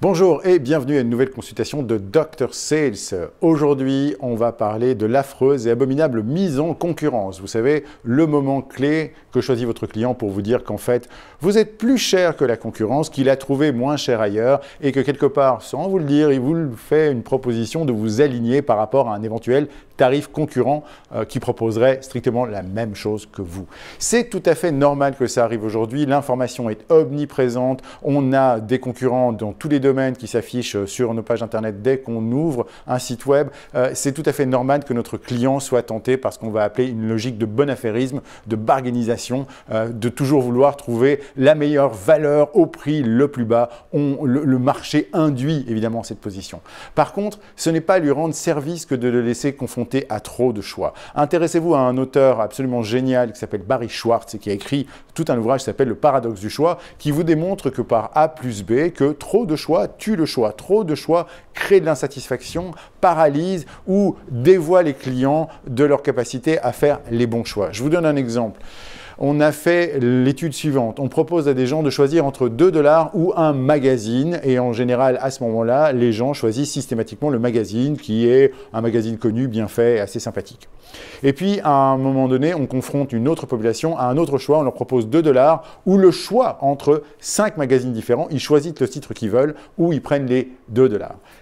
Bonjour et bienvenue à une nouvelle consultation de Dr Sales. Aujourd'hui, on va parler de l'affreuse et abominable mise en concurrence. Vous savez, le moment clé que choisit votre client pour vous dire qu'en fait, vous êtes plus cher que la concurrence, qu'il a trouvé moins cher ailleurs et que quelque part, sans vous le dire, il vous fait une proposition de vous aligner par rapport à un éventuel tarif concurrent qui proposerait strictement la même chose que vous. C'est tout à fait normal que ça arrive aujourd'hui. L'information est omniprésente. On a des concurrents dans tous les domaines qui s'affichent sur nos pages internet dès qu'on ouvre un site web. C'est tout à fait normal que notre client soit tenté par ce qu'on va appeler une logique de bon affairisme, de bargainisation, de toujours vouloir trouver la meilleure valeur au prix le plus bas. Le marché induit évidemment cette position. Par contre, ce n'est pas lui rendre service que de le laisser confronter à trop de choix. Intéressez-vous à un auteur absolument génial qui s'appelle Barry Schwartz et qui a écrit tout un ouvrage qui s'appelle Le paradoxe du choix, qui vous démontre que par A plus B, que trop de choix tue le choix. Trop de choix crée de l'insatisfaction, paralyse ou dévoie les clients de leur capacité à faire les bons choix. Je vous donne un exemple. On a fait l'étude suivante. On propose à des gens de choisir entre 2 $ ou un magazine. Et en général, à ce moment-là, les gens choisissent systématiquement le magazine qui est un magazine connu, bien fait, assez sympathique. Et puis, à un moment donné, on confronte une autre population à un autre choix. On leur propose 2 $ ou le choix entre 5 magazines différents. Ils choisissent le titre qu'ils veulent ou ils prennent les 2 $.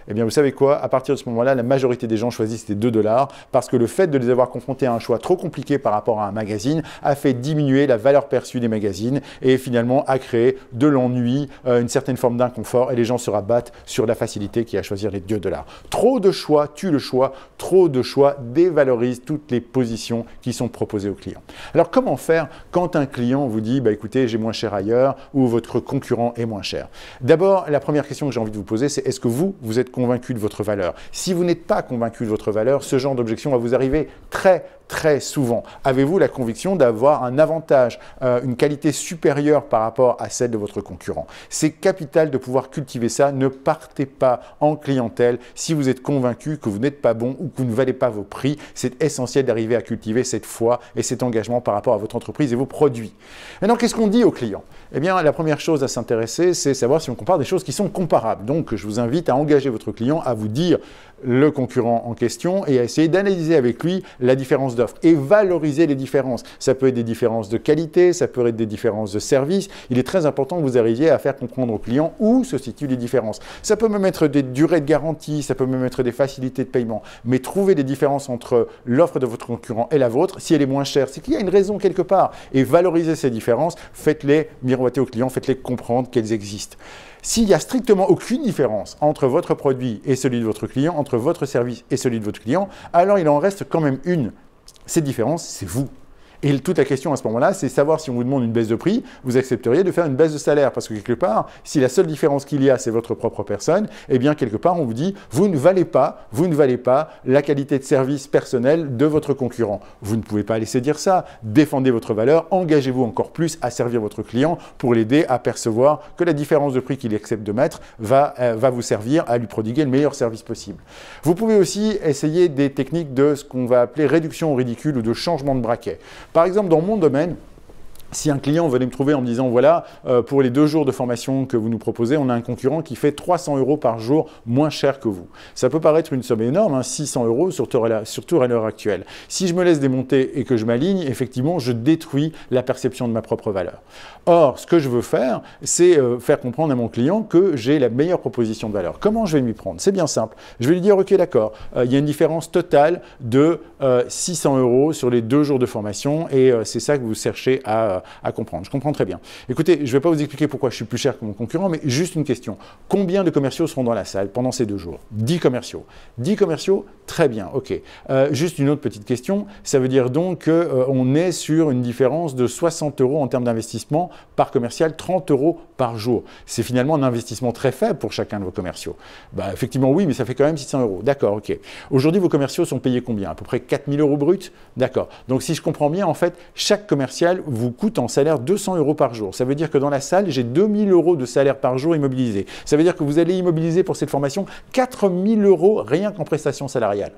Eh bien, vous savez quoi? À partir de ce moment-là, la majorité des gens choisissent les 2 $ parce que le fait de les avoir confrontés à un choix trop compliqué par rapport à un magazine a fait diminuer la valeur perçue des magazines et finalement a créé de l'ennui, une certaine forme d'inconfort et les gens se rabattent sur la facilité qui est à choisir les 2 $. Trop de choix tue le choix, trop de choix dévalorise toutes les positions qui sont proposées aux clients. Alors comment faire quand un client vous dit écoutez, j'ai moins cher ailleurs ou votre concurrent est moins cher? D'abord, la première question que j'ai envie de vous poser, c'est est-ce que vous êtes convaincu de votre valeur? Si vous n'êtes pas convaincu de votre valeur, ce genre d'objection va vous arriver très souvent. Avez-vous la conviction d'avoir un avantage, une qualité supérieure par rapport à celle de votre concurrent? C'est capital de pouvoir cultiver ça. Ne partez pas en clientèle si vous êtes convaincu que vous n'êtes pas bon ou que vous ne valez pas vos prix. C'est essentiel d'arriver à cultiver cette foi et cet engagement par rapport à votre entreprise et vos produits. Maintenant, qu'est-ce qu'on dit aux clients? Eh bien, la première chose à s'intéresser, c'est savoir si on compare des choses qui sont comparables. Donc, je vous invite à engager votre client à vous dire le concurrent en question et à essayer d'analyser avec lui la différence d'offre et valoriser les différences. Ça peut être des différences de qualité, ça peut être des différences de service. Il est très important que vous arriviez à faire comprendre aux clients où se situent les différences. Ça peut même être des durées de garantie, ça peut même être des facilités de paiement. Mais trouver des différences entre l'offre de votre concurrent et la vôtre, si elle est moins chère, c'est qu'il y a une raison quelque part. Et valoriser ces différences, faites-les miroiter aux clients, faites-les comprendre qu'elles existent. S'il n'y a strictement aucune différence entre votre produit et celui de votre client, entre votre service et celui de votre client, alors il en reste quand même une. Cette différence, c'est vous. Et toute la question à ce moment-là, c'est savoir si on vous demande une baisse de prix, vous accepteriez de faire une baisse de salaire. Parce que quelque part, si la seule différence qu'il y a, c'est votre propre personne, eh bien quelque part, on vous dit, vous ne valez pas la qualité de service personnel de votre concurrent. Vous ne pouvez pas laisser dire ça. Défendez votre valeur, engagez-vous encore plus à servir votre client pour l'aider à percevoir que la différence de prix qu'il accepte de mettre va vous servir à lui prodiguer le meilleur service possible. Vous pouvez aussi essayer des techniques de ce qu'on va appeler réduction au ridicule ou de changement de braquet. Par exemple, dans mon domaine, si un client venait me trouver en me disant voilà, pour les 2 jours de formation que vous nous proposez, on a un concurrent qui fait 300 € par jour moins cher que vous. Ça peut paraître une somme énorme, 600 €, surtout à l'heure actuelle. Si je me laisse démonter et que je m'aligne, effectivement, je détruis la perception de ma propre valeur. Or, ce que je veux faire, c'est faire comprendre à mon client que j'ai la meilleure proposition de valeur. Comment je vais m'y prendre? C'est bien simple. Je vais lui dire ok, d'accord, il y a une différence totale de 600 € sur les 2 jours de formation et c'est ça que vous cherchez à comprendre. Je comprends très bien. Écoutez, je ne vais pas vous expliquer pourquoi je suis plus cher que mon concurrent, mais juste une question. Combien de commerciaux seront dans la salle pendant ces 2 jours? 10 commerciaux. 10 commerciaux? Très bien, ok. Juste une autre petite question. Ça veut dire donc qu'on est sur une différence de 60 € en termes d'investissement par commercial, 30 € par jour. C'est finalement un investissement très faible pour chacun de vos commerciaux. Effectivement, oui, mais ça fait quand même 600 €. D'accord, ok. Aujourd'hui, vos commerciaux sont payés combien? À peu près 4 000 € bruts? D'accord. Donc, si je comprends bien, en fait, chaque commercial vous coûte en salaire 200 € par jour. Ça veut dire que dans la salle, j'ai 2 000 € de salaire par jour immobilisé. Ça veut dire que vous allez immobiliser pour cette formation 4 000 € rien qu'en prestations salariales.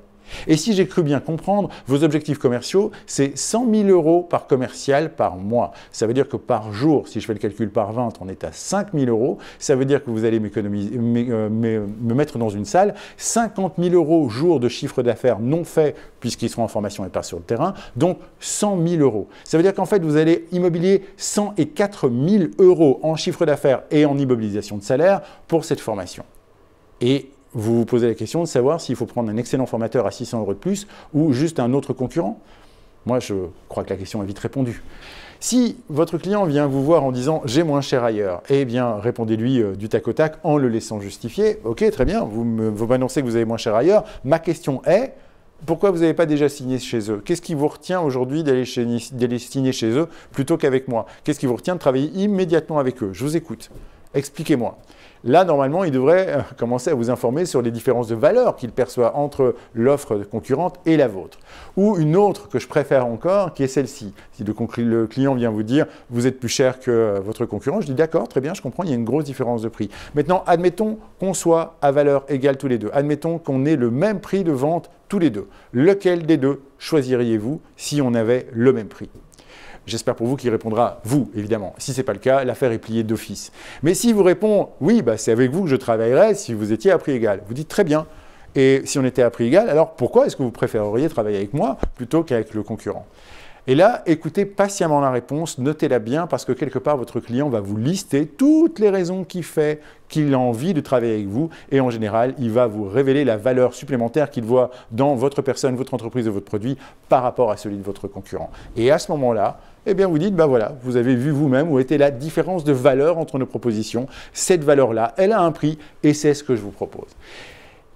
Et si j'ai cru bien comprendre, vos objectifs commerciaux, c'est 100 000 € par commercial par mois. Ça veut dire que par jour, si je fais le calcul par 20, on est à 5 000 €. Ça veut dire que vous allez me mettre dans une salle 50 000 € jour de chiffre d'affaires non fait, puisqu'ils seront en formation et pas sur le terrain, donc 100 000 €. Ça veut dire qu'en fait, vous allez immobilier 104 000 € en chiffre d'affaires et en immobilisation de salaire pour cette formation. Et vous vous posez la question de savoir s'il faut prendre un excellent formateur à 600 € de plus ou juste un autre concurrent. Moi, je crois que la question est vite répondue. Si votre client vient vous voir en disant « j'ai moins cher ailleurs », eh bien, répondez-lui du tac au tac en le laissant justifier. « Ok, très bien, vous m'annoncez que vous avez moins cher ailleurs. Ma question est, pourquoi vous n'avez pas déjà signé chez eux? Qu'est-ce qui vous retient aujourd'hui d'aller signer chez eux plutôt qu'avec moi? Qu'est-ce qui vous retient de travailler immédiatement avec eux? Je vous écoute. Expliquez-moi. » Là, normalement, il devrait commencer à vous informer sur les différences de valeur qu'il perçoit entre l'offre concurrente et la vôtre. Ou une autre que je préfère encore, qui est celle-ci. Si le client vient vous dire « vous êtes plus cher que votre concurrent », je dis « d'accord, très bien, je comprends, il y a une grosse différence de prix ». Maintenant, admettons qu'on soit à valeur égale tous les deux. Admettons qu'on ait le même prix de vente tous les deux. Lequel des deux choisiriez-vous si on avait le même prix ? J'espère pour vous qu'il répondra « vous », évidemment. Si ce n'est pas le cas, l'affaire est pliée d'office. Mais s'il vous répond « oui, c'est avec vous que je travaillerais si vous étiez à prix égal », vous dites « très bien ». Et si on était à prix égal, alors pourquoi est-ce que vous préféreriez travailler avec moi plutôt qu'avec le concurrent ? Et là, écoutez patiemment la réponse, notez-la bien parce que quelque part, votre client va vous lister toutes les raisons qui fait qu'il a envie de travailler avec vous et en général, il va vous révéler la valeur supplémentaire qu'il voit dans votre personne, votre entreprise et votre produit par rapport à celui de votre concurrent. Et à ce moment-là, eh bien vous dites, voilà, vous avez vu vous-même où était la différence de valeur entre nos propositions. Cette valeur-là, elle a un prix et c'est ce que je vous propose.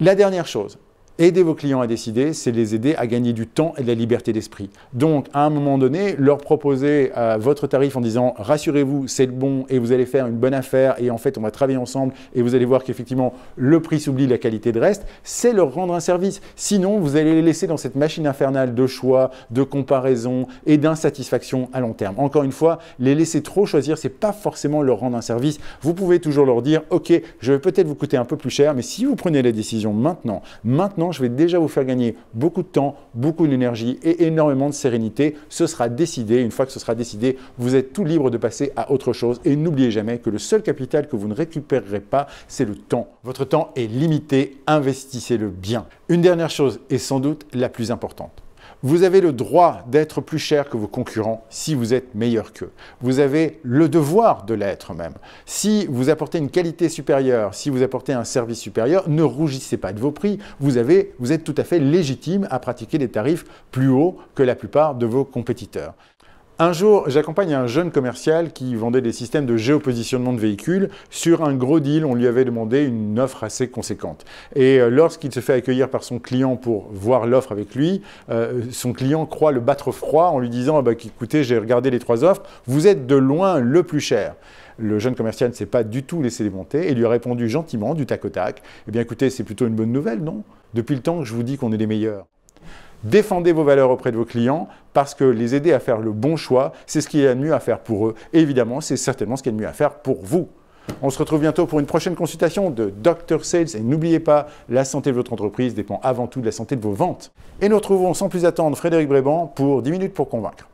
La dernière chose, aider vos clients à décider, c'est les aider à gagner du temps et de la liberté d'esprit. Donc, à un moment donné, leur proposer votre tarif en disant « rassurez-vous, c'est le bon et vous allez faire une bonne affaire et en fait, on va travailler ensemble et vous allez voir qu'effectivement, le prix s'oublie, la qualité de reste », c'est leur rendre un service. Sinon, vous allez les laisser dans cette machine infernale de choix, de comparaison et d'insatisfaction à long terme. Encore une fois, les laisser trop choisir, ce n'est pas forcément leur rendre un service. Vous pouvez toujours leur dire « ok, je vais peut-être vous coûter un peu plus cher, mais si vous prenez la décision maintenant, je vais déjà vous faire gagner beaucoup de temps, beaucoup d'énergie et énormément de sérénité. Ce sera décidé. Une fois que ce sera décidé, vous êtes tout libre de passer à autre chose. Et n'oubliez jamais que le seul capital que vous ne récupérerez pas, c'est le temps. Votre temps est limité. Investissez-le bien. Une dernière chose, et sans doute la plus importante. Vous avez le droit d'être plus cher que vos concurrents si vous êtes meilleur qu'eux. Vous avez le devoir de l'être même. Si vous apportez une qualité supérieure, si vous apportez un service supérieur, ne rougissez pas de vos prix. Vous êtes tout à fait légitime à pratiquer des tarifs plus hauts que la plupart de vos compétiteurs. Un jour, j'accompagne un jeune commercial qui vendait des systèmes de géopositionnement de véhicules. Sur un gros deal, on lui avait demandé une offre assez conséquente. Et lorsqu'il se fait accueillir par son client pour voir l'offre avec lui, son client croit le battre froid en lui disant écoutez, j'ai regardé les 3 offres, vous êtes de loin le plus cher. Le jeune commercial ne s'est pas du tout laissé démonter et lui a répondu gentiment, du tac au tac. Eh bien écoutez, c'est plutôt une bonne nouvelle, non? Depuis le temps que je vous dis qu'on est les meilleurs. Défendez vos valeurs auprès de vos clients parce que les aider à faire le bon choix, c'est ce qu'il y a de mieux à faire pour eux. Et évidemment, c'est certainement ce qu'il y a de mieux à faire pour vous. On se retrouve bientôt pour une prochaine consultation de Dr Sales. Et n'oubliez pas, la santé de votre entreprise dépend avant tout de la santé de vos ventes. Et nous retrouvons sans plus attendre Frédéric Bréban pour 10 minutes pour convaincre.